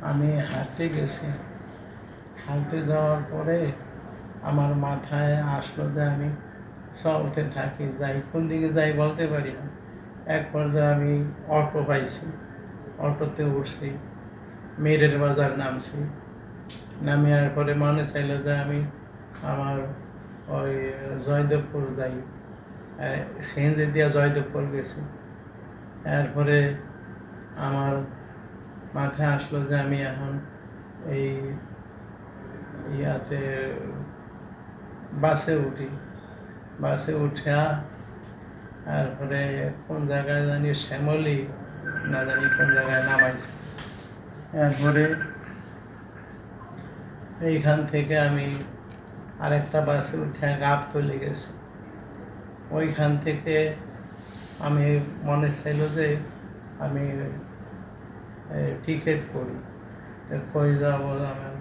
আমি হাঁটতে গেছি। হাঁটতে যাওয়ার পরে আমার মাথায় আসলো যে আমি চলতে থাকি, যাই কোন দিকে যাই বলতে পারি না। এক পর্যায়ে আমি অটো পাইছি, অটোতে উঠছি, মেরের বাজার নামছি। নামিয়ার পরে মনে চাইলো যে আমি আমার ওই জয়দেবপুর যাই, সিএনজি দিয়া জয়দেবপুর গেছি। এরপরে আমার মাথায় আসলো যে আমি এখন এই ইয়াতে বাসে উঠি। বাসে উঠিয়া তারপরে কোন জায়গায় জানি শ্যামলি না জানি কোন জায়গায় নামাইছে। এরপরে এইখান থেকে আমি আরেকটা বাসে উঠে গাবতলী গেছি। ওইখান থেকে আমি মনে চাইল যে আমি টিকিট করি, তো কই যাবো, আমার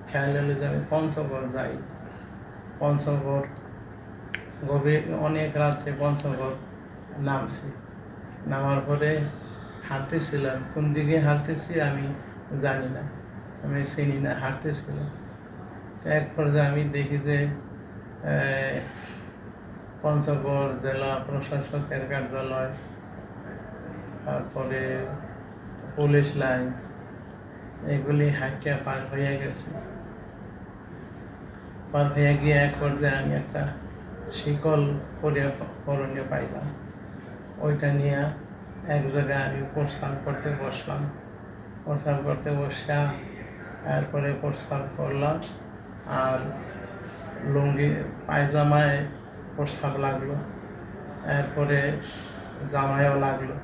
খেয়াল হলে যে আমি পঞ্চগড় যাই। পঞ্চগড় গভীর অনেক রাত্রে পঞ্চগড় নামছি। নামার পরে হাঁটতেছিলাম, কোন দিকে হাঁটতেছি আমি জানি না, আমি চিনি না, হাঁটতেছিলাম। এক পর্যায়ে আমি দেখি যে পঞ্চগড় জেলা প্রশাসকের কার্যালয়, তারপরে পুলিশ লাইন্স, এগুলি হাঁটিয়া পার হয়ে গেছে। পার হয়ে গিয়ে এক পর্যায়ে আমি একটা শিকল করণীয় পাইলাম। ওইটা নিয়ে এক জায়গায় আমি প্রস্থান করতে বসলাম। প্রস্থান করতে বসা এরপরে প্রস্থান করলাম, আর লুঙ্গি পায়জামায় প্রস্তাব লাগলো, এরপরে জামায়ও লাগলো।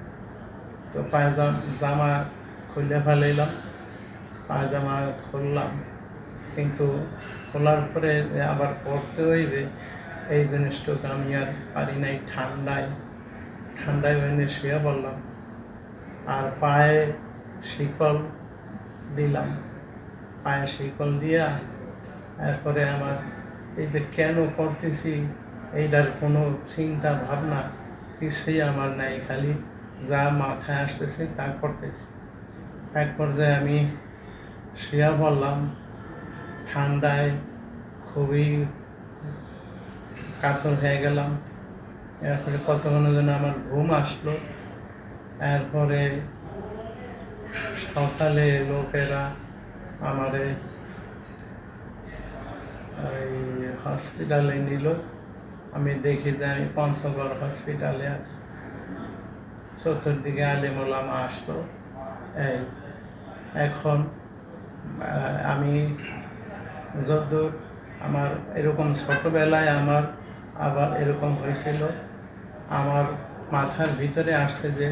তো জামা খুলে ফেলাইলাম, পায়জামা খুললাম, কিন্তু খোলার পরে আবার পরতে হইবে এই জিনিসটুকু আমি আর পারি নাই। ঠান্ডায় ওইনে শুয়ে পড়লাম, আর পায়ে শিকল দিলাম। পায়ে শিকল দিয়া এরপরে আমার এই যে কেন করতেছি এইটার কোনো চিন্তা ভাবনা কিছুই আমার নাই, খালি যা মাথায় আসতেছে তা করতেছি। এক পর্যায়ে আমি শুয়ে পড়লাম, ঠান্ডায় খুবই কাতর হয়ে গেলাম। এরপরে কতক্ষণের জন্য আমার ঘুম আসলো। এরপরে সকালে লোকেরা আমারে এই হসপিটালে নিল। আমি দেখি যে আমি পঞ্চগড় হসপিটালে আছি। চতুর্দিকে আলিমুলামা আসলো। এখন আমি যদ্দূর আমার এরকম ছোটোবেলায় আমার আবার এরকম হয়েছিল, আমার মাথার ভিতরে আসছে যে